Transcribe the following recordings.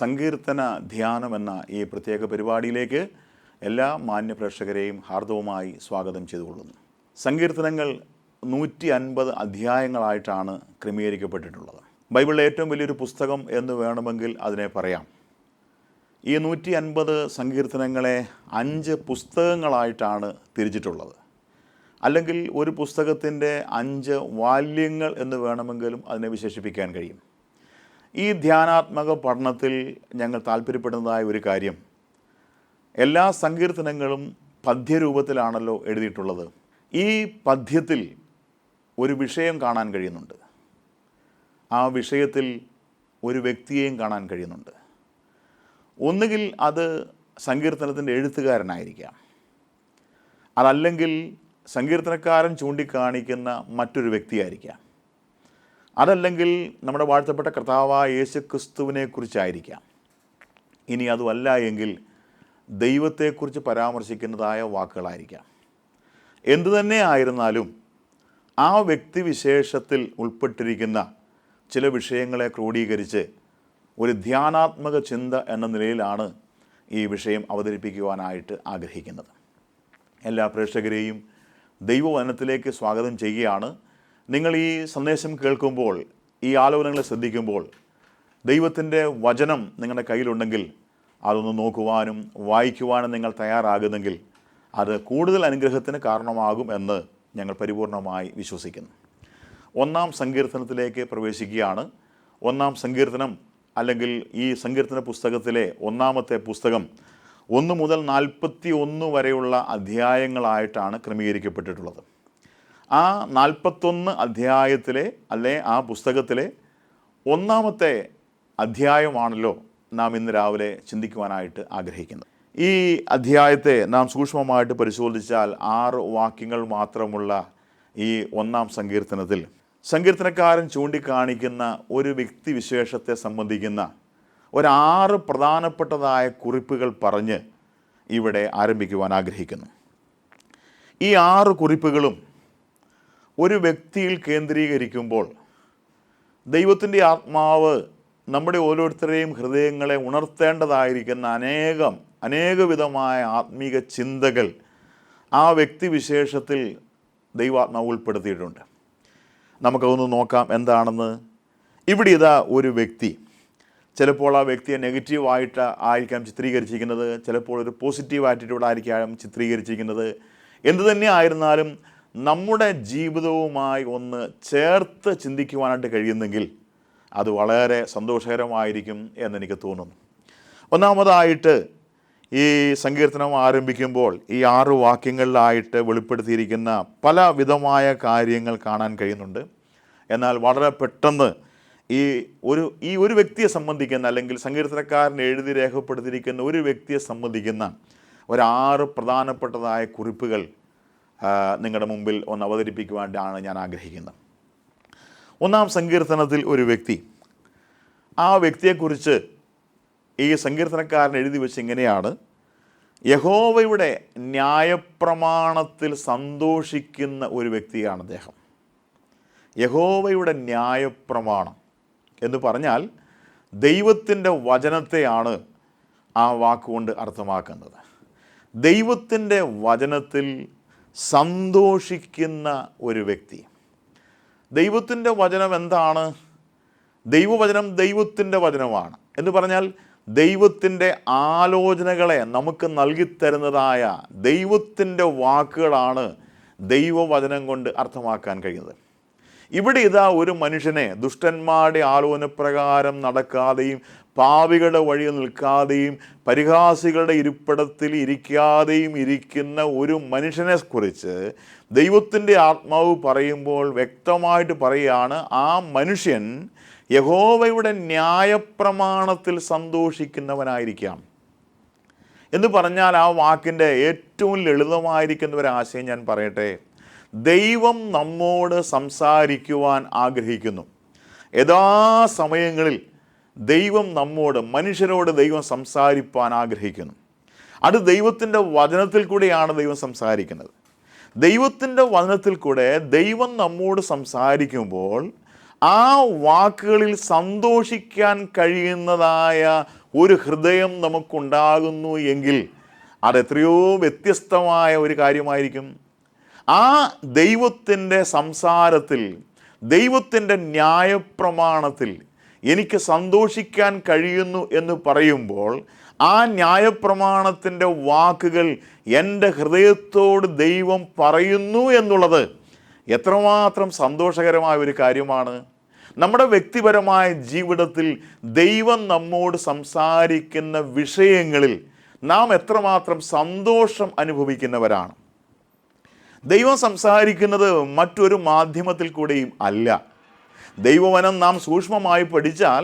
സങ്കീർത്തന ധ്യാനം എന്ന ഈ പ്രത്യേക പരിപാടിയിലേക്ക് എല്ലാ മാന്യ പ്രേക്ഷകരെയും ഹാർദവമായി സ്വാഗതം ചെയ്തുകൊള്ളുന്നു. സങ്കീർത്തനങ്ങൾ 150 അധ്യായങ്ങളായിട്ടാണ് ക്രമീകരിക്കപ്പെട്ടിട്ടുള്ളത്. ബൈബിളിലെ ഏറ്റവും വലിയൊരു പുസ്തകം എന്ന് വേണമെങ്കിൽ അതിനെ പറയാം. ഈ 150 സങ്കീർത്തനങ്ങളെ 5 പുസ്തകങ്ങളായിട്ടാണ് തിരിച്ചിട്ടുള്ളത്. അല്ലെങ്കിൽ ഒരു പുസ്തകത്തിൻ്റെ 5 വാല്യങ്ങൾ എന്ന് വേണമെങ്കിലും അതിനെ വിശേഷിപ്പിക്കാൻ കഴിയും. ഈ ധ്യാനാത്മക പഠനത്തിൽ ഞങ്ങൾ താല്പര്യപ്പെടുന്നതായ ഒരു കാര്യം, എല്ലാ സങ്കീർത്തനങ്ങളും പദ്യരൂപത്തിലാണല്ലോ എഴുതിയിട്ടുള്ളത്. ഈ പദ്യത്തിൽ ഒരു വിഷയം കാണാൻ കഴിയുന്നുണ്ട്. ആ വിഷയത്തിൽ ഒരു വ്യക്തിയെയും കാണാൻ കഴിയുന്നുണ്ട്. ഒന്നുകിൽ അത് സങ്കീർത്തനത്തിൻ്റെ എഴുത്തുകാരനായിരിക്കാം, അതല്ലെങ്കിൽ സങ്കീർത്തനക്കാരൻ ചൂണ്ടിക്കാണിക്കുന്ന മറ്റൊരു വ്യക്തിയായിരിക്കാം, അതല്ലെങ്കിൽ നമ്മുടെ വാഴ്ത്തപ്പെട്ട കർത്താവായ യേശു ക്രിസ്തുവിനെ കുറിച്ചായിരിക്കാം. ഇനി അതുമല്ല എങ്കിൽ ദൈവത്തെക്കുറിച്ച് പരാമർശിക്കുന്നതായ വാക്കുകളായിരിക്കാം. എന്തു തന്നെ ആയിരുന്നാലും ആ വ്യക്തിവിശേഷത്തിൽ ഉൾപ്പെട്ടിരിക്കുന്ന ചില വിഷയങ്ങളെ ക്രോഡീകരിച്ച് ഒരു ധ്യാനാത്മക ചിന്ത എന്ന നിലയിലാണ് ഈ വിഷയം അവതരിപ്പിക്കുവാനായിട്ട് ആഗ്രഹിക്കുന്നത്. എല്ലാ പ്രേക്ഷകരെയും ദൈവവചനത്തിലേക്ക് സ്വാഗതം ചെയ്യുകയാണ്. നിങ്ങൾ ഈ സന്ദേശം കേൾക്കുമ്പോൾ, ഈ ആലോചനകളെ ശ്രദ്ധിക്കുമ്പോൾ, ദൈവത്തിൻ്റെ വചനം നിങ്ങളുടെ കയ്യിലുണ്ടെങ്കിൽ അതൊന്ന് നോക്കുവാനും വായിക്കുവാനും നിങ്ങൾ തയ്യാറാകുന്നെങ്കിൽ അത് കൂടുതൽ അനുഗ്രഹത്തിന് കാരണമാകും എന്ന് ഞങ്ങൾ പരിപൂർണമായി വിശ്വസിക്കുന്നു. 1-ാം സങ്കീർത്തനത്തിലേക്ക് പ്രവേശിക്കുകയാണ്. 1-ാം സങ്കീർത്തനം അല്ലെങ്കിൽ ഈ സങ്കീർത്തന പുസ്തകത്തിലെ 1-ാമത്തെ പുസ്തകം 1 മുതൽ 41 വരെയുള്ള അധ്യായങ്ങളായിട്ടാണ് ക്രമീകരിക്കപ്പെട്ടിട്ടുള്ളത്. ആ 41 അധ്യായത്തിലെ ആ പുസ്തകത്തിലെ 1-ാമത്തെ അധ്യായമാണല്ലോ നാം ഇന്ന് രാവിലെ ചിന്തിക്കുവാനായിട്ട് ആഗ്രഹിക്കുന്നത്. ഈ അധ്യായത്തെ നാം സൂക്ഷ്മമായിട്ട് പരിശോധിച്ചാൽ 6 വാക്യങ്ങൾ മാത്രമുള്ള ഈ 1-ാം സങ്കീർത്തനത്തിൽ സങ്കീർത്തനക്കാരൻ ചൂണ്ടിക്കാണിക്കുന്ന ഒരു വ്യക്തിവിശേഷത്തെ സംബന്ധിക്കുന്ന 6 പ്രധാനപ്പെട്ടതായ കുറിപ്പുകൾ പറഞ്ഞ് ഇവിടെ ആരംഭിക്കുവാൻ ആഗ്രഹിക്കുന്നു. ഈ 6 കുറിപ്പുകളും ഒരു വ്യക്തിയിൽ കേന്ദ്രീകരിക്കുമ്പോൾ ദൈവത്തിൻ്റെ ആത്മാവ് നമ്മുടെ ഓരോരുത്തരെയും ഹൃദയങ്ങളെ ഉണർത്തേണ്ടതായിരിക്കുന്ന അനേകവിധമായ ആത്മീക ചിന്തകൾ ആ വ്യക്തിവിശേഷത്തിൽ ദൈവാത്മാവ് ഉൾപ്പെടുത്തിയിട്ടുണ്ട്. നമുക്കതൊന്ന് നോക്കാം എന്താണെന്ന്. ഇവിടെ ഇതാ ഒരു വ്യക്തി. ചിലപ്പോൾ ആ വ്യക്തിയെ നെഗറ്റീവായിട്ട് ആയിരിക്കാം ചിത്രീകരിച്ചിരിക്കുന്നത്, ചിലപ്പോൾ ഒരു പോസിറ്റീവ് ആറ്റിറ്റ്യൂഡായിരിക്കാം ചിത്രീകരിച്ചിരിക്കുന്നത്. എന്തു തന്നെ ആയിരുന്നാലും നമ്മുടെ ജീവിതവുമായി ഒന്ന് ചേർത്ത് ചിന്തിക്കുവാനായിട്ട് കഴിയുന്നെങ്കിൽ അത് വളരെ സന്തോഷകരമായിരിക്കും എന്നെനിക്ക് തോന്നുന്നു. ഒന്നാമതായിട്ട് ഈ സങ്കീർത്തനം ആരംഭിക്കുമ്പോൾ ഈ 6 വാക്യങ്ങളിലായിട്ട് വെളിപ്പെടുത്തിയിരിക്കുന്ന പല വിധമായ കാര്യങ്ങൾ കാണാൻ കഴിയുന്നുണ്ട്. എന്നാൽ വളരെ പെട്ടെന്ന് ഈ ഒരു വ്യക്തിയെ സംബന്ധിക്കുന്ന, അല്ലെങ്കിൽ സങ്കീർത്തനക്കാരൻ എഴുതി രേഖപ്പെടുത്തിയിരിക്കുന്ന ഒരു വ്യക്തിയെ സംബന്ധിക്കുന്ന 6 പ്രധാനപ്പെട്ടതായ കുറിപ്പുകൾ നിങ്ങളുടെ മുമ്പിൽ ഒന്ന് അവതരിപ്പിക്കുവാനാണ് ഞാൻ ആഗ്രഹിക്കുന്നത്. 1-ാം സങ്കീർത്തനത്തിൽ ഒരു വ്യക്തി, ആ വ്യക്തിയെക്കുറിച്ച് ഈ സങ്കീർത്തനക്കാരൻ എഴുതി വെച്ച് ഇങ്ങനെയാണ്: യഹോവയുടെ ന്യായപ്രമാണത്തിൽ സന്തോഷിക്കുന്ന ഒരു വ്യക്തിയാണ് അദ്ദേഹം. യഹോവയുടെ ന്യായപ്രമാണം എന്ന് പറഞ്ഞാൽ ദൈവത്തിൻ്റെ വചനത്തെയാണ് ആ വാക്കുകൊണ്ട് അർത്ഥമാക്കുന്നത്. ദൈവത്തിൻ്റെ വചനത്തിൽ സന്തോഷിക്കുന്ന ഒരു വ്യക്തി. ദൈവത്തിൻ്റെ വചനം എന്താണ്? ദൈവവചനം ദൈവത്തിൻ്റെ വചനമാണ് എന്ന് പറഞ്ഞാൽ ദൈവത്തിൻ്റെ ആലോചനകളെ നമുക്ക് നൽകിത്തരുന്നതായ ദൈവത്തിൻ്റെ വാക്കുകളാണ് ദൈവവചനം കൊണ്ട് അർത്ഥമാക്കാൻ കഴിയുന്നത്. ഇവിടെ ഇതാ ഒരു മനുഷ്യനെ ദുഷ്ടന്മാരുടെ ആലോചന പ്രകാരം നടക്കാതെയും പാപികളുടെ വഴിയിൽ നിൽക്കാതെയും പരിഹാസികളുടെ ഇരിപ്പിടത്തിൽ ഇരിക്കാതെയും ഇരിക്കുന്ന ഒരു മനുഷ്യനെ കുറിച്ച് ദൈവത്തിൻ്റെ ആത്മാവ് പറയുമ്പോൾ വ്യക്തമായിട്ട് പറയുകയാണ്, ആ മനുഷ്യൻ യഹോവയുടെ ന്യായപ്രമാണത്തിൽ സന്തോഷിക്കുന്നവനായിരിക്കാം എന്ന് പറഞ്ഞാൽ ആ വാക്കിൻ്റെ ഏറ്റവും ലളിതമായിരിക്കുന്ന ഒരു ആശയം ഞാൻ പറയട്ടെ. ദൈവം നമ്മോട് സംസാരിക്കുവാൻ ആഗ്രഹിക്കുന്നു. യഥാസമയങ്ങളിൽ ദൈവം മനുഷ്യരോട് ദൈവം സംസാരിപ്പാൻ ആഗ്രഹിക്കുന്നു. അത് ദൈവത്തിൻ്റെ വചനത്തിൽ കൂടെയാണ് ദൈവം സംസാരിക്കുന്നത്. ദൈവത്തിൻ്റെ വചനത്തിൽ കൂടെ ദൈവം നമ്മോട് സംസാരിക്കുമ്പോൾ ആ വാക്കുകളിൽ സന്തോഷിക്കാൻ കഴിയുന്നതായ ഒരു ഹൃദയം നമുക്കുണ്ടാകുന്നു എങ്കിൽ അതെത്രയോ വ്യത്യസ്തമായ ഒരു കാര്യമായിരിക്കും. ആ ദൈവത്തിൻ്റെ സംസാരത്തിൽ, ദൈവത്തിൻ്റെ ന്യായപ്രമാണത്തിൽ എനിക്ക് സന്തോഷിക്കാൻ കഴിയുന്നു എന്ന് പറയുമ്പോൾ ആ ന്യായപ്രമാണത്തിൻ്റെ വാക്കുകൾ എൻ്റെ ഹൃദയത്തോട് ദൈവം പറയുന്നു എന്നുള്ളത് എത്രമാത്രം സന്തോഷകരമായ ഒരു കാര്യമാണ്. നമ്മുടെ വ്യക്തിപരമായ ജീവിതത്തിൽ ദൈവം നമ്മോട് സംസാരിക്കുന്ന വിഷയങ്ങളിൽ നാം എത്രമാത്രം സന്തോഷം അനുഭവിക്കുന്നവരാണ്. ദൈവം സംസാരിക്കുന്നത് മറ്റൊരു മാധ്യമത്തിൽ കൂടെയും അല്ല. ദൈവവചനം നാം സൂക്ഷ്മമായി പഠിച്ചാൽ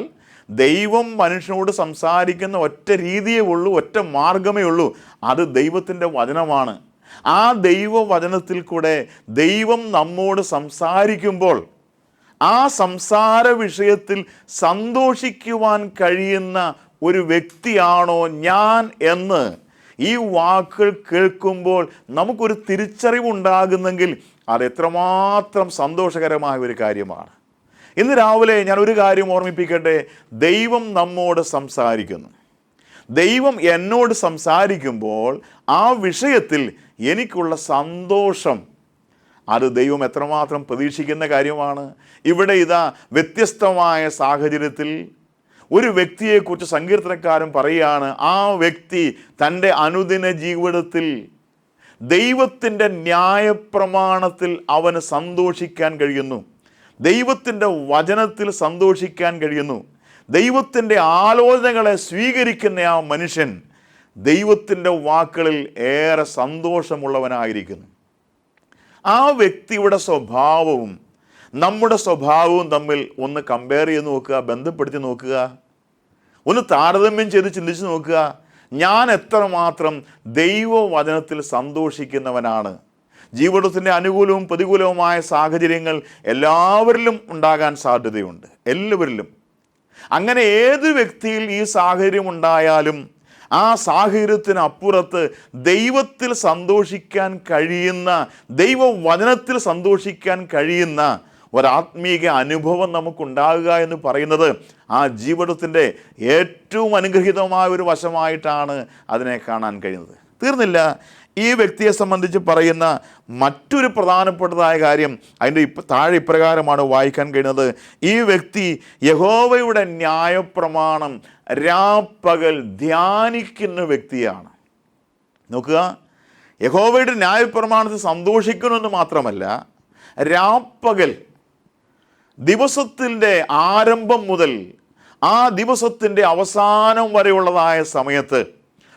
ദൈവം മനുഷ്യനോട് സംസാരിക്കുന്ന ഒറ്റ രീതിയേ ഉള്ളൂ, ഒറ്റ മാർഗമേ ഉള്ളൂ. അത് ദൈവത്തിൻ്റെ വചനമാണ്. ആ ദൈവവചനത്തിൽ കൂടെ ദൈവം നമ്മോട് സംസാരിക്കുമ്പോൾ ആ സംസാര വിഷയത്തിൽ സന്തോഷിക്കുവാൻ കഴിയുന്ന ഒരു വ്യക്തിയാണോ ഞാൻ എന്ന് ഈ വാക്കുകൾ കേൾക്കുമ്പോൾ നമുക്കൊരു തിരിച്ചറിവുണ്ടാകുന്നെങ്കിൽ അത് എത്രമാത്രം സന്തോഷകരമായ ഒരു കാര്യമാണ്. ഇന്ന് രാവിലെ ഞാൻ ഒരു കാര്യം ഓർമ്മിപ്പിക്കട്ടെ. ദൈവം നമ്മോട് സംസാരിക്കുന്നു. ദൈവം എന്നോട് സംസാരിക്കുമ്പോൾ ആ വിഷയത്തിൽ എനിക്കുള്ള സന്തോഷം അത് ദൈവം എത്രമാത്രം പ്രതീക്ഷിക്കുന്ന കാര്യമാണ്. ഇവിടെ ഇതാ വ്യത്യസ്തമായ സാഹചര്യത്തിൽ ഒരു വ്യക്തിയെക്കുറിച്ച് സങ്കീർത്തനക്കാരൻ പറയുകയാണ്. ആ വ്യക്തി തൻ്റെ അനുദിന ജീവിതത്തിൽ ദൈവത്തിൻ്റെ ന്യായപ്രമാണത്തിൽ അവന് സന്തോഷിക്കാൻ കഴിയുന്നു, ദൈവത്തിൻ്റെ വചനത്തിൽ സന്തോഷിക്കാൻ കഴിയുന്നു. ദൈവത്തിൻ്റെ ആലോചനകളെ സ്വീകരിക്കുന്ന ആ മനുഷ്യൻ ദൈവത്തിൻ്റെ വാക്കുകളിൽ ഏറെ സന്തോഷമുള്ളവനായിരിക്കുന്നു. ആ വ്യക്തിയുടെ സ്വഭാവവും നമ്മുടെ സ്വഭാവവും തമ്മിൽ ഒന്ന് കമ്പയർ ചെയ്ത് നോക്കുക, ബന്ധപ്പെടുത്തി നോക്കുക, ഒന്ന് താരതമ്യം ചെയ്ത് ചിന്തിച്ച് നോക്കുക. ഞാൻ എത്രമാത്രം ദൈവവചനത്തിൽ സന്തോഷിക്കുന്നവനാണ്. ജീവിതത്തിൻ്റെ അനുകൂലവും പ്രതികൂലവുമായ സാഹചര്യങ്ങൾ എല്ലാവരിലും ഉണ്ടാകാൻ സാധ്യതയുണ്ട്, എല്ലാവരിലും. അങ്ങനെ ഏത് വ്യക്തിയിൽ ഈ സാഹചര്യം ഉണ്ടായാലും ആ സാഹചര്യത്തിനപ്പുറത്ത് ദൈവത്തിൽ സന്തോഷിക്കാൻ കഴിയുന്ന, ദൈവവചനത്തിൽ സന്തോഷിക്കാൻ കഴിയുന്ന ഒരാത്മീക അനുഭവം നമുക്കുണ്ടാകുക എന്ന് പറയുന്നത് ആ ജീവിതത്തിൻ്റെ ഏറ്റവും അനുഗ്രഹീതമായ ഒരു വശമായിട്ടാണ് അതിനെ കാണാൻ കഴിയുന്നത്. തീർന്നില്ല. ഈ വ്യക്തിയെ സംബന്ധിച്ച് പറയുന്ന മറ്റൊരു പ്രധാനപ്പെട്ടതായ കാര്യം അതിൻ്റെ താഴെ ഇപ്രകാരമാണ് വായിക്കാൻ കഴിയുന്നത്. ഈ വ്യക്തി യഹോവയുടെ ന്യായപ്രമാണം രാപ്പകൽ ധ്യാനിക്കുന്ന വ്യക്തിയാണ്. നോക്കുക, യഹോവയുടെ ന്യായപ്രമാണത്തിൽ സന്തോഷിക്കണമെന്ന് മാത്രമല്ല, രാപ്പകൽ ദിവസത്തിൻ്റെ ആരംഭം മുതൽ ആ ദിവസത്തിൻ്റെ അവസാനം വരെയുള്ളതായ സമയത്ത്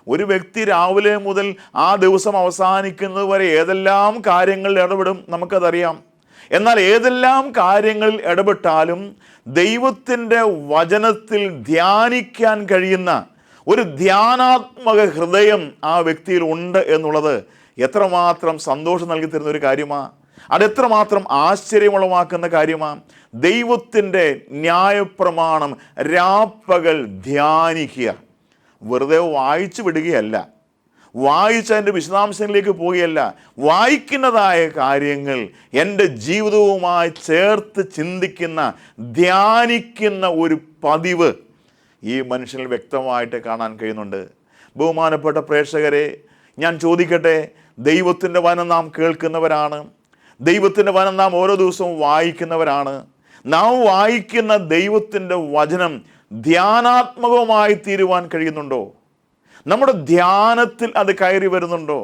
ഒരു വ്യക്തി രാവിലെ മുതൽ ആ ദിവസം അവസാനിക്കുന്നത് വരെ ഏതെല്ലാം കാര്യങ്ങളിൽ ഇടപെടും നമുക്കതറിയാം. എന്നാൽ ഏതെല്ലാം കാര്യങ്ങളിൽ ഇടപെട്ടാലും ദൈവത്തിൻ്റെ വചനത്തിൽ ധ്യാനിക്കാൻ കഴിയുന്ന ഒരു ധ്യാനാത്മക ഹൃദയം ആ വ്യക്തിയിൽ ഉണ്ട് എന്നുള്ളത് എത്രമാത്രം സന്തോഷം നൽകി തരുന്ന ഒരു കാര്യമാണ്. അതെത്രമാത്രം ആശ്ചര്യമുളവാക്കുന്ന കാര്യമാണ്. ദൈവത്തിൻ്റെ ന്യായപ്രമാണം രാപ്പകൽ ധ്യാനിക്കുക. വെറുതെ വായിച്ചു വിടുകയല്ല, വായിച്ചതിൻ്റെ വിശദാംശങ്ങളിലേക്ക് പോവുകയല്ല. വായിക്കുന്നതായ കാര്യങ്ങൾ എൻ്റെ ജീവിതവുമായി ചേർത്ത് ചിന്തിക്കുന്ന, ധ്യാനിക്കുന്ന ഒരു പതിവ് ഈ മനുഷ്യനിൽ വ്യക്തമായിട്ട് കാണാൻ കഴിയുന്നുണ്ട്. ബഹുമാനപ്പെട്ട പ്രേക്ഷകരെ, ഞാൻ ചോദിക്കട്ടെ, ദൈവത്തിൻ്റെ വചനം നാം കേൾക്കുന്നവരാണ്, ദൈവത്തിൻ്റെ വചനം നാം ഓരോ ദിവസവും വായിക്കുന്നവരാണ്. നാം വായിക്കുന്ന ദൈവത്തിൻ്റെ വചനം ധ്യാനാത്മകമായി തീരുവാൻ കഴിയുന്നുണ്ടോ? നമ്മുടെ ധ്യാനത്തിൽ അത് കയറി വരുന്നുണ്ടോ?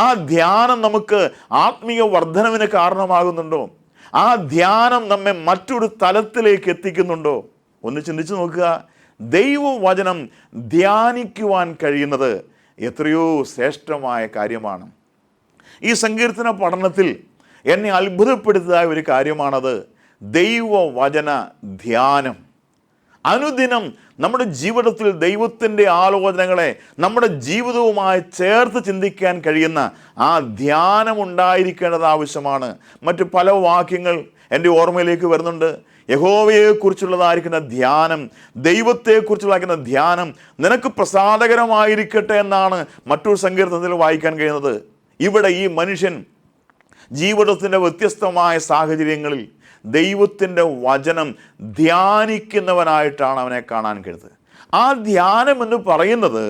ആ ധ്യാനം നമുക്ക് ആത്മീയ വർധനവിന് കാരണമാകുന്നുണ്ടോ? ആ ധ്യാനം നമ്മെ മറ്റൊരു തലത്തിലേക്ക് എത്തിക്കുന്നുണ്ടോ? ഒന്ന് ചിന്തിച്ചു നോക്കുക. ദൈവവചനം ധ്യാനിക്കുവാൻ കഴിയുന്നത് എത്രയോ ശ്രേഷ്ഠമായ കാര്യമാണ്. ഈ സങ്കീർത്തന പഠനത്തിൽ എന്നെ അത്ഭുതപ്പെടുത്തിയ ഒരു കാര്യമാണത്. ദൈവവചന ധ്യാനം. അനുദിനം നമ്മുടെ ജീവിതത്തിൽ ദൈവത്തിൻ്റെ ആലോചനകളെ നമ്മുടെ ജീവിതവുമായി ചേർത്ത് ചിന്തിക്കാൻ കഴിയുന്ന ആ ധ്യാനം ഉണ്ടായിരിക്കേണ്ടത് ആവശ്യമാണ്. മറ്റു പല വാക്യങ്ങൾ എൻ്റെ ഓർമ്മയിലേക്ക് വരുന്നുണ്ട്. യഹോവയെക്കുറിച്ചുള്ളതായിരിക്കുന്ന ധ്യാനം, ദൈവത്തെക്കുറിച്ചുള്ളതായിരിക്കുന്ന ധ്യാനം നിനക്ക് പ്രസാദകരമായിരിക്കട്ടെ എന്നാണ് മറ്റൊരു സങ്കീർത്തനത്തിൽ വായിക്കാൻ കഴിയുന്നത്. ഇവിടെ ഈ മനുഷ്യൻ ജീവിതത്തിൻ്റെ വ്യത്യസ്തമായ സാഹചര്യങ്ങളിൽ ദൈവത്തിൻ്റെ വചനം ധ്യാനിക്കുന്നവനായിട്ടാണ് അവനെ കാണാൻ കഴിയുന്നത്. ആ ധ്യാനം എന്ന് പറയുന്നത്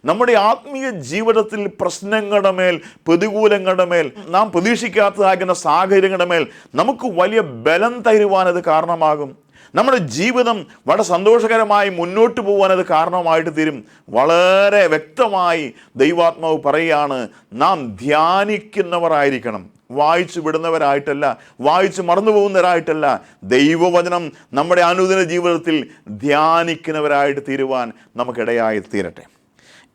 നമ്മുടെ ആത്മീയ ജീവിതത്തിൽ പ്രശ്നങ്ങളുടെ മേൽ, പ്രതികൂലങ്ങളുടെ മേൽ, നാം പ്രതീക്ഷിക്കാത്തതാകുന്ന സാഹചര്യങ്ങളുടെ മേൽ നമുക്ക് വലിയ ബലം തരുവാൻ അത് കാരണമാകും. നമ്മുടെ ജീവിതം വളരെ സന്തോഷകരമായി മുന്നോട്ട് പോകാൻ അത് കാരണമായിട്ട് തീരും. വളരെ വ്യക്തമായി ദൈവാത്മാവ് പറയുകയാണ്, നാം ധ്യാനിക്കുന്നവരായിരിക്കണം. വായിച്ചു വിടുന്നവരായിട്ടല്ല, വായിച്ച് മറന്നു പോകുന്നവരായിട്ടല്ല. ദൈവവചനം നമ്മുടെ അനുദിന ജീവിതത്തിൽ ധ്യാനിക്കുന്നവരായിട്ട് തീരുവാൻ നമുക്കിടയായി തീരട്ടെ.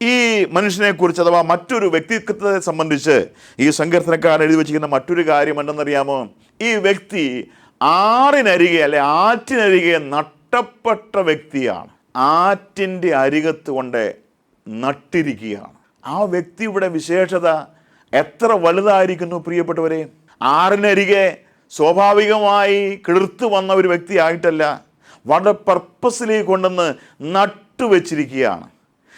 ഈ മനുഷ്യനെക്കുറിച്ച് അഥവാ മറ്റൊരു വ്യക്തിത്വത്തെ സംബന്ധിച്ച് ഈ സങ്കീർത്തനക്കാരൻ എഴുതി വച്ചിരിക്കുന്ന മറ്റൊരു കാര്യം എന്തെന്നറിയാമോ? ഈ വ്യക്തി ആറിനരികെ അല്ലെ ആറ്റിനരികെ നട്ടപ്പെട്ട വ്യക്തിയാണ്. ആറ്റിൻ്റെ അരികത്ത് കൊണ്ട് നട്ടിരിക്കുകയാണ്. ആ വ്യക്തിയുടെ വിശേഷത എത്ര വലുതായിരിക്കുന്നു പ്രിയപ്പെട്ടവരെ. ആറിനരികെ സ്വാഭാവികമായി കിളിർത്തു വന്ന ഒരു വ്യക്തിയായിട്ടല്ല, വളരെ പർപ്പസിലേക്ക് കൊണ്ടുവന്ന് നട്ടുവെച്ചിരിക്കുകയാണ്.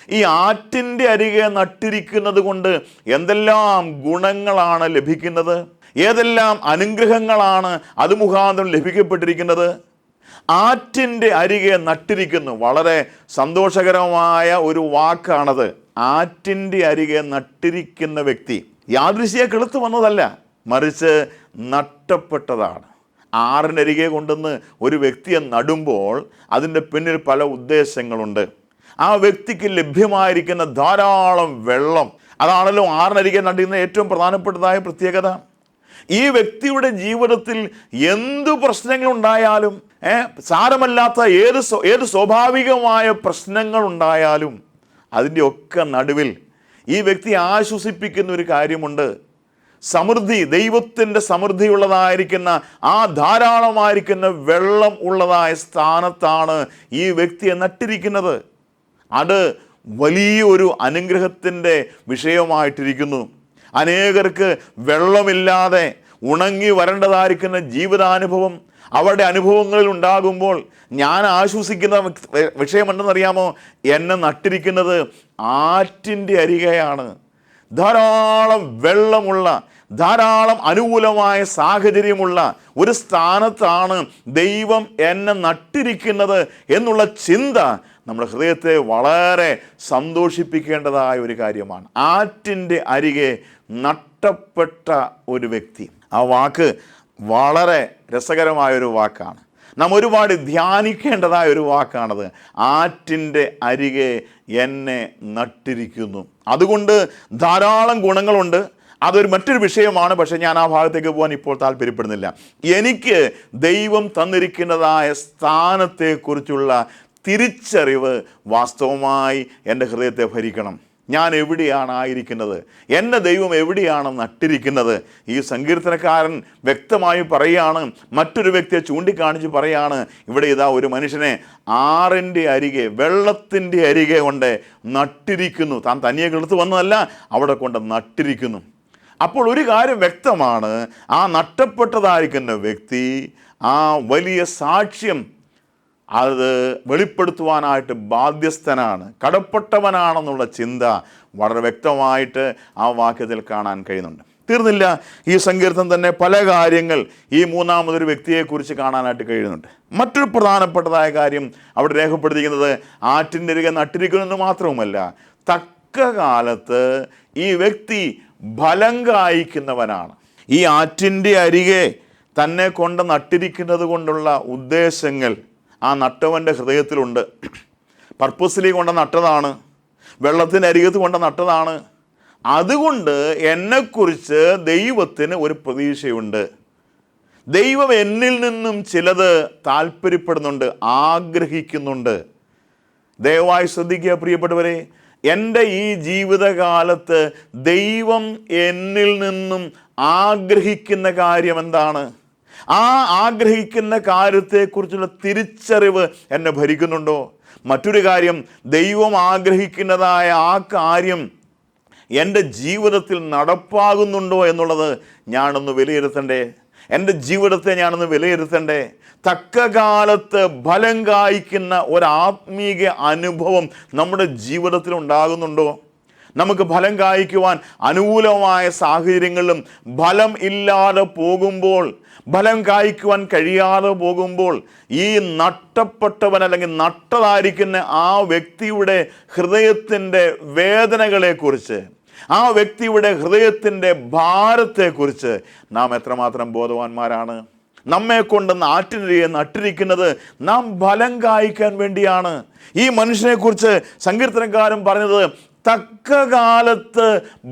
ഈ ആറ്റിൻ്റെ അരികെ നട്ടിരിക്കുന്നത് കൊണ്ട് എന്തെല്ലാം ഗുണങ്ങളാണ് ലഭിക്കുന്നത്, ഏതെല്ലാം അനുഗ്രഹങ്ങളാണ് അത് മുഖാന്തരം ലഭിക്കപ്പെട്ടിരിക്കുന്നത്. ആറ്റിൻ്റെ അരികെ നട്ടിരിക്കുന്നു. വളരെ സന്തോഷകരമായ ഒരു വാക്കാണത്. ആറ്റിൻ്റെ അരികെ നട്ടിരിക്കുന്ന വ്യക്തി യാദൃശ്ചിക കിളുത്ത് വന്നതല്ല, മറിച്ച് നട്ടപ്പെട്ടതാണ്. ആറിനരികെ കൊണ്ടുവന്ന് ഒരു വ്യക്തിയെ നടുമ്പോൾ അതിൻ്റെ പിന്നിൽ പല ഉദ്ദേശങ്ങളുണ്ട്. ആ വ്യക്തിക്ക് ലഭ്യമായിരിക്കുന്ന ധാരാളം വെള്ളം, അതാണല്ലോ ആറിനരികെ നടുന്ന ഏറ്റവും പ്രധാനപ്പെട്ടതായ പ്രത്യേകത. ഈ വ്യക്തിയുടെ ജീവിതത്തിൽ എന്തു പ്രശ്നങ്ങളുണ്ടായാലും, സാരമല്ലാത്ത ഏത് സ്വാഭാവികമായ പ്രശ്നങ്ങളുണ്ടായാലും അതിൻ്റെ ഒക്കെ നടുവിൽ ഈ വ്യക്തി ആശ്വസിപ്പിക്കുന്ന ഒരു കാര്യമുണ്ട്. സമൃദ്ധി, ദൈവത്തിൻ്റെ സമൃദ്ധിയുള്ളതായിരിക്കുന്ന ആ ധാരാളമായിരിക്കുന്ന വെള്ളം ഉള്ളതായ സ്ഥാനത്താണ് ഈ വ്യക്തിയെ നട്ടിരിക്കുന്നത്. അത് വലിയൊരു അനുഗ്രഹത്തിൻ്റെ വിഷയമായിട്ടിരിക്കുന്നു. അനേകർക്ക് വെള്ളമില്ലാതെ ഉണങ്ങി വരേണ്ടതായിരിക്കുന്ന ജീവിതാനുഭവം അവരുടെ അനുഭവങ്ങളിൽ ഉണ്ടാകുമ്പോൾ ഞാൻ ആശ്വസിക്കുന്ന വിഷയമുണ്ടെന്നറിയാമോ? എന്നെ നട്ടിരിക്കുന്നത് ആറ്റിൻ്റെ അരികെയാണ്. ധാരാളം വെള്ളമുള്ള, ധാരാളം അനുകൂലമായ സാഹചര്യമുള്ള ഒരു സ്ഥാനത്താണ് ദൈവം എന്നെ നട്ടിരിക്കുന്നത് എന്നുള്ള ചിന്ത നമ്മുടെ ഹൃദയത്തെ വളരെ സന്തോഷിപ്പിക്കേണ്ടതായ ഒരു കാര്യമാണ്. ആറ്റിൻ്റെ അരികെ നട്ടപ്പെട്ട ഒരു വ്യക്തി. ആ വാക്ക് വളരെ രസകരമായൊരു വാക്കാണ്. നാം ഒരുപാട് ധ്യാനിക്കേണ്ടതായ ഒരു വാക്കാണത്. ആറ്റിൻ്റെ അരികെ എന്നെ നട്ടിരിക്കുന്നു. അതുകൊണ്ട് ധാരാളം ഗുണങ്ങളുണ്ട്. അതൊരു മറ്റൊരു വിഷയമാണ്. പക്ഷേ ഞാൻ ആ ഭാഗത്തേക്ക് പോകാൻ ഇപ്പോൾ താല്പര്യപ്പെടുന്നില്ല. എനിക്ക് ദൈവം തന്നിരിക്കുന്നതായ സ്ഥാനത്തെക്കുറിച്ചുള്ള തിരിച്ചറിവ് വാസ്തവമായി എൻ്റെ ഹൃദയത്തെ ഭരിക്കണം. ഞാൻ എവിടെയാണ് ആയിരിക്കുന്നത്, എൻ്റെ ദൈവം എവിടെയാണ് നട്ടിരിക്കുന്നത്. ഈ സങ്കീർത്തനക്കാരൻ വ്യക്തമായി പറയുകയാണ്, മറ്റൊരു വ്യക്തിയെ ചൂണ്ടിക്കാണിച്ച് പറയാണ്, ഇവിടെ ഇതാ ഒരു മനുഷ്യനെ ആറിൻ്റെ അരികെ, വെള്ളത്തിൻ്റെ അരികെ കൊണ്ട് നട്ടിരിക്കുന്നു. താൻ തനിയെ കിളുത്ത് വന്നതല്ല, അവിടെ കൊണ്ട് നട്ടിരിക്കുന്നു. അപ്പോൾ ഒരു കാര്യം വ്യക്തമാണ്, ആ നട്ടപ്പെട്ടതായിരിക്കുന്ന വ്യക്തി ആ വലിയ സാക്ഷ്യം അത് വെളിപ്പെടുത്തുവാനായിട്ട് ബാധ്യസ്ഥനാണ്, കടപ്പെട്ടവനാണെന്നുള്ള ചിന്ത വളരെ വ്യക്തമായിട്ട് ആ വാക്യത്തിൽ കാണാൻ കഴിയുന്നുണ്ട്. തീർന്നില്ല, ഈ സങ്കീർത്തനം തന്നെ പല കാര്യങ്ങൾ ഈ മൂന്നാമതൊരു വ്യക്തിയെക്കുറിച്ച് കാണാനായിട്ട് കഴിയുന്നുണ്ട്. മറ്റൊരു പ്രധാനപ്പെട്ടതായ കാര്യം അവിടെ രേഖപ്പെടുത്തിയിരിക്കുന്നത് ആറ്റിൻ്റെ അരികെ നട്ടിരിക്കുന്നെന്ന് മാത്രവുമല്ല, തക്ക കാലത്ത് ഈ വ്യക്തി ഫലം കായ്ക്കുന്നവനാണ്. ഈ ആറ്റിൻ്റെ അരികെ തന്നെ കൊണ്ട് നട്ടിരിക്കുന്നത് കൊണ്ടുള്ള ഉദ്ദേശങ്ങൾ ആ നട്ടവൻ്റെ ഹൃദയത്തിലുണ്ട്. പർപ്പസ്ലി കൊണ്ട് നട്ടതാണ്, വെള്ളത്തിൻ്റെ അരികത്ത് കൊണ്ട് നട്ടതാണ്. അതുകൊണ്ട് എന്നെക്കുറിച്ച് ദൈവത്തിന് ഒരു പ്രതീക്ഷയുണ്ട്. ദൈവം എന്നിൽ നിന്നും ചിലത് താല്പര്യപ്പെടുന്നുണ്ട്, ആഗ്രഹിക്കുന്നുണ്ട്. ദയവായി ശ്രദ്ധിക്കുക പ്രിയപ്പെട്ടവരെ, എൻ്റെ ഈ ജീവിതകാലത്ത് ദൈവം എന്നിൽ നിന്നും ആഗ്രഹിക്കുന്ന കാര്യം എന്താണ്? ആ ആഗ്രഹിക്കുന്ന കാര്യത്തെക്കുറിച്ചുള്ള തിരിച്ചറിവ് എന്നെ ഭരിക്കുന്നുണ്ടോ? മറ്റൊരു കാര്യം, ദൈവം ആഗ്രഹിക്കുന്നതായ ആ കാര്യം എൻ്റെ ജീവിതത്തിൽ നടപ്പാകുന്നുണ്ടോ എന്നുള്ളത് ഞാനൊന്ന് വിലയിരുത്തണ്ടേ. എൻ്റെ ജീവിതത്തെ ഞാനൊന്ന് വിലയിരുത്തണ്ടേ. തക്ക കാലത്ത് ഫലം കായ്ക്കുന്ന ഒരാത്മീക അനുഭവം നമ്മുടെ ജീവിതത്തിൽ ഉണ്ടാകുന്നുണ്ടോ? നമുക്ക് ഫലം കായ്ക്കുവാൻ അനുകൂലമായ സാഹചര്യങ്ങളിലും ഫലം ഇല്ലാതെ പോകുമ്പോൾ, ഫലം കായ്ക്കുവാൻ കഴിയാതെ പോകുമ്പോൾ, ഈ നഷ്ടപ്പെട്ടവൻ അല്ലെങ്കിൽ നട്ടതായിരിക്കുന്ന ആ വ്യക്തിയുടെ ഹൃദയത്തിൻ്റെ വേദനകളെക്കുറിച്ച്, ആ വ്യക്തിയുടെ ഹൃദയത്തിൻ്റെ ഭാരത്തെക്കുറിച്ച് നാം എത്രമാത്രം ബോധവാന്മാരാണ്? നമ്മെ കൊണ്ട് ആറ്റിനിരയെ നട്ടിരിക്കുന്നത് നാം ഫലം കായ്ക്കാൻ വേണ്ടിയാണ്. ഈ മനുഷ്യനെക്കുറിച്ച് സങ്കീർത്തനക്കാരൻ പറഞ്ഞത് തക്ക കാലത്ത്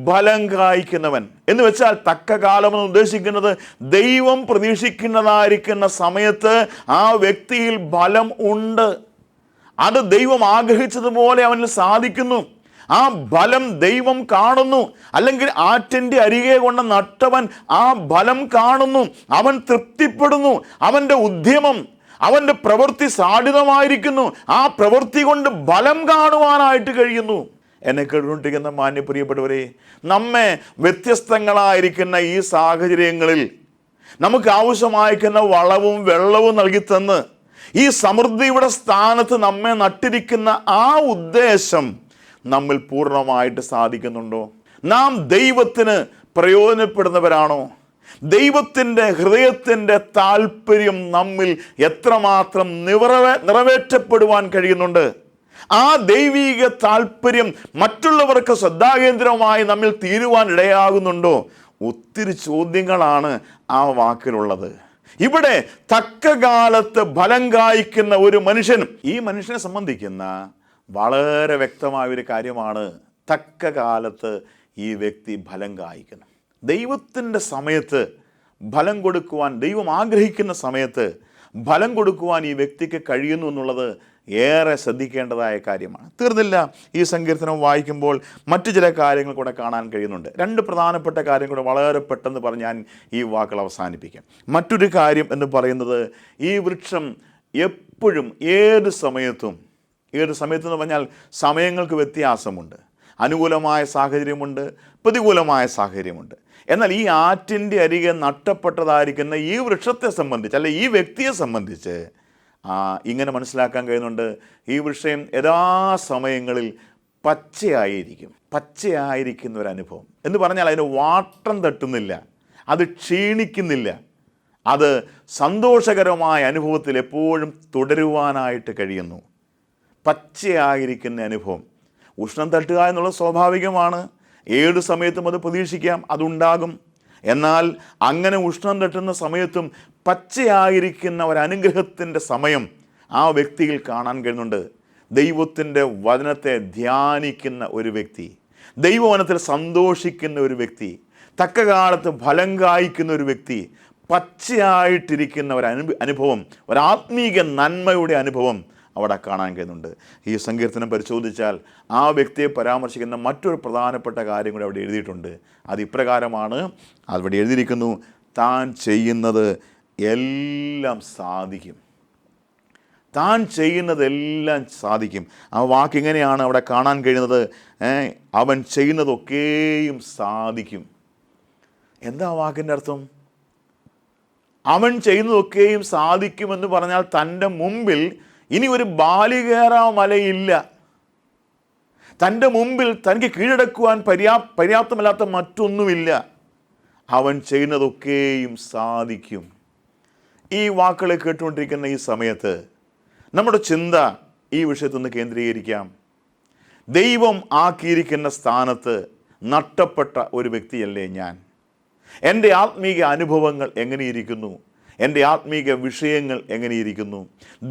ഫലം കായ്ക്കുന്നവൻ എന്ന് വെച്ചാൽ, തക്ക കാലം എന്ന് ഉദ്ദേശിക്കുന്നത് ദൈവം പ്രതീക്ഷിക്കുന്നതായിരിക്കുന്ന സമയത്ത് ആ വ്യക്തിയിൽ ഫലം ഉണ്ട്. അത് ദൈവം ആഗ്രഹിച്ചതുപോലെ അവനിൽ സാധിക്കുന്നു. ആ ഫലം ദൈവം കാണുന്നു. അല്ലെങ്കിൽ ആറ്റിൻ്റെ അരികെ കൊണ്ട് നട്ടവൻ ആ ഫലം കാണുന്നു, അവൻ തൃപ്തിപ്പെടുന്നു. അവൻ്റെ ഉദ്യമം, അവൻ്റെ പ്രവൃത്തി സാധ്യതമായിരിക്കുന്നു. ആ പ്രവൃത്തി കൊണ്ട് ഫലം കാണുവാനായിട്ട് കഴിയുന്നു. എന്നെ കേട്ടുകൊണ്ടിരിക്കുന്ന മാന്യപ്രിയപ്പെട്ടവരെ, നമ്മെ വ്യത്യസ്തങ്ങളായിരിക്കുന്ന ഈ സാഹചര്യങ്ങളിൽ നമുക്ക് ആവശ്യമായിരിക്കുന്ന വളവും വെള്ളവും നൽകി തന്ന് ഈ സമൃദ്ധിയുടെ സ്ഥാനത്ത് നമ്മെ നട്ടിരിക്കുന്ന ആ ഉദ്ദേശം നമ്മിൽ പൂർണ്ണമായിട്ട് സാധിക്കുന്നുണ്ടോ? നാം ദൈവത്തിന് പ്രയോജനപ്പെടുന്നവരാണോ? ദൈവത്തിൻ്റെ ഹൃദയത്തിൻ്റെ താല്പര്യം നമ്മിൽ എത്രമാത്രം നിറവേറ്റപ്പെടുവാൻ കഴിയുന്നുണ്ട്? ആ ദൈവീക താല്പര്യം മറ്റുള്ളവർക്ക് ശ്രദ്ധാകേന്ദ്രമായി നമ്മിൽ തീരുവാൻ ഇടയാകുന്നുണ്ടോ? ഒത്തിരി ചോദ്യങ്ങളാണ് ആ വാക്കിലുള്ളത്. ഇവിടെ തക്ക കാലത്ത് ഫലം കായ്ക്കുന്ന ഒരു മനുഷ്യൻ, ഈ മനുഷ്യനെ സംബന്ധിക്കുന്ന വളരെ വ്യക്തമായൊരു കാര്യമാണ്, തക്ക കാലത്ത് ഈ വ്യക്തി ഫലം കായ്ക്കണം. ദൈവത്തിൻ്റെ സമയത്ത് ഫലം കൊടുക്കുവാൻ, ദൈവം ആഗ്രഹിക്കുന്ന സമയത്ത് ഫലം കൊടുക്കുവാൻ ഈ വ്യക്തിക്ക് കഴിയുന്നു എന്നുള്ളത് ഏറെ ശ്രദ്ധിക്കേണ്ടതായ കാര്യമാണ്. തീർന്നില്ല, ഈ സങ്കീർത്തനം വായിക്കുമ്പോൾ മറ്റു ചില കാര്യങ്ങൾ കൂടെ കാണാൻ കഴിയുന്നുണ്ട്. രണ്ട് പ്രധാനപ്പെട്ട കാര്യം കൂടെ വളരെ പെട്ടെന്ന് പറഞ്ഞ് ഞാൻ ഈ വാക്കുകൾ അവസാനിപ്പിക്കാം. മറ്റൊരു കാര്യം എന്ന് പറയുന്നത്, ഈ വൃക്ഷം എപ്പോഴും ഏത് സമയത്തും എന്ന് പറഞ്ഞാൽ സമയങ്ങൾക്ക് വ്യത്യാസമുണ്ട്. അനുകൂലമായ സാഹചര്യമുണ്ട്, പ്രതികൂലമായ സാഹചര്യമുണ്ട്. എന്നാൽ ഈ ആറ്റിൻ്റെ അരികെ നട്ടപ്പെട്ടതായിരിക്കുന്ന ഈ വൃക്ഷത്തെ സംബന്ധിച്ച്, അല്ലെ ഈ വ്യക്തിയെ സംബന്ധിച്ച് ഇങ്ങനെ മനസ്സിലാക്കാൻ കഴിയുന്നുണ്ട്. ഈ വൃക്ഷം യഥാസമയങ്ങളിൽ പച്ചയായിരിക്കുന്ന ഒരു അനുഭവം എന്ന് പറഞ്ഞാൽ അതിന് വാട്ടം തട്ടുന്നില്ല, അത് ക്ഷീണിക്കുന്നില്ല, അത് സന്തോഷകരമായ അനുഭവത്തിൽ എപ്പോഴും തുടരുവാനായിട്ട് കഴിയുന്നു. പച്ചയായിരിക്കുന്ന അനുഭവം. ഉഷ്ണം തട്ടുക എന്നുള്ളത് സ്വാഭാവികമാണ്, ഏത് സമയത്തും അത് പ്രതീക്ഷിക്കാം, അതുണ്ടാകും. എന്നാൽ അങ്ങനെ ഉഷ്ണം തട്ടുന്ന സമയത്തും പച്ചയായിരിക്കുന്ന ഒരനുഗ്രഹത്തിൻ്റെ സമയം ആ വ്യക്തിയിൽ കാണാൻ കഴിയുന്നുണ്ട്. ദൈവത്തിൻ്റെ വചനത്തെ ധ്യാനിക്കുന്ന ഒരു വ്യക്തി, ദൈവവചനത്തിൽ സന്തോഷിക്കുന്ന ഒരു വ്യക്തി, തക്ക കാലത്ത് ഫലം കായ്ക്കുന്ന ഒരു വ്യക്തി, പച്ചയായിട്ടിരിക്കുന്ന ഒരു അനുഭവം, ഒരാത്മീക നന്മയുടെ അനുഭവം അവിടെ കാണാൻ കഴിയുന്നുണ്ട്. ഈ സങ്കീർത്തനം പരിശോധിച്ചാൽ ആ വ്യക്തിയെ പരാമർശിക്കുന്ന മറ്റൊരു പ്രധാനപ്പെട്ട കാര്യം കൂടി അവിടെ എഴുതിയിട്ടുണ്ട്. അത് ഇപ്രകാരമാണ്. അവിടെ എഴുതിയിരിക്കുന്നു, താൻ ചെയ്യുന്നത് എല്ലാം സാധിക്കും. താൻ ചെയ്യുന്നതെല്ലാം സാധിക്കും. ആ വാക്കിങ്ങനെയാണ് അവിടെ കാണാൻ കഴിയുന്നത്, അവൻ ചെയ്യുന്നതൊക്കെയും സാധിക്കും. എന്താ വാക്കിൻ്റെ അർത്ഥം? അവൻ ചെയ്യുന്നതൊക്കെയും സാധിക്കുമെന്ന് പറഞ്ഞാൽ തൻ്റെ മുമ്പിൽ ഇനി ഒരു ബാലികേറാ മലയില്ല. തൻ്റെ മുമ്പിൽ തനിക്ക് കീഴടക്കുവാൻ പര്യാപ്തമല്ലാത്ത മറ്റൊന്നുമില്ല. അവൻ ചെയ്യുന്നതൊക്കെയും സാധിക്കും. ഈ വാക്കുകളെ കേട്ടുകൊണ്ടിരിക്കുന്ന ഈ സമയത്ത് നമ്മുടെ ചിന്ത ഈ വിഷയത്തിൽ നിന്ന് കേന്ദ്രീകരിക്കാം. ദൈവം ആക്കിയിരിക്കുന്ന സ്ഥാനത്ത് നഷ്ടപ്പെട്ട ഒരു വ്യക്തിയല്ലേ ഞാൻ? എൻ്റെ ആത്മീക അനുഭവങ്ങൾ എങ്ങനെയിരിക്കുന്നു? എൻ്റെ ആത്മീക വിഷയങ്ങൾ എങ്ങനെയിരിക്കുന്നു?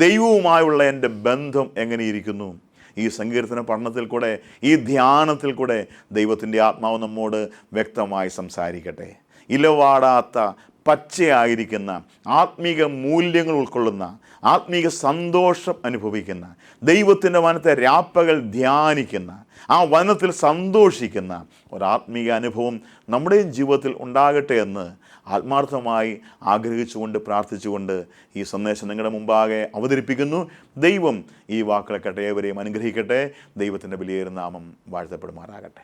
ദൈവവുമായുള്ള എൻ്റെ ബന്ധം എങ്ങനെയിരിക്കുന്നു? ഈ സങ്കീർത്തന പഠനത്തിൽ കൂടെ, ഈ ധ്യാനത്തിൽ കൂടെ ദൈവത്തിൻ്റെ ആത്മാവ് നമ്മോട് വ്യക്തമായി സംസാരിക്കട്ടെ. ഇലവാടാത്ത പച്ചയായിരിക്കുന്ന ആത്മീക മൂല്യങ്ങൾ ഉൾക്കൊള്ളുന്ന, ആത്മീക സന്തോഷം അനുഭവിക്കുന്ന, ദൈവത്തിൻ്റെ വനത്തെ രാപ്പകൽ ധ്യാനിക്കുന്ന, ആ വനത്തിൽ സന്തോഷിക്കുന്ന ഒരാത്മീക അനുഭവം നമ്മുടെയും ജീവിതത്തിൽ ഉണ്ടാകട്ടെ എന്ന് ആത്മാർത്ഥമായി ആഗ്രഹിച്ചുകൊണ്ട് പ്രാർത്ഥിച്ചുകൊണ്ട് ഈ സന്ദേശം നിങ്ങളുടെ മുമ്പാകെ അവതരിപ്പിക്കുന്നു. ദൈവം ഈ വാക്കുകളെ കേട്ട ഏവരെയും അനുഗ്രഹിക്കട്ടെ. ദൈവത്തിൻ്റെ വലിയ നാമം വാഴ്ത്തപ്പെടുമാറാകട്ടെ.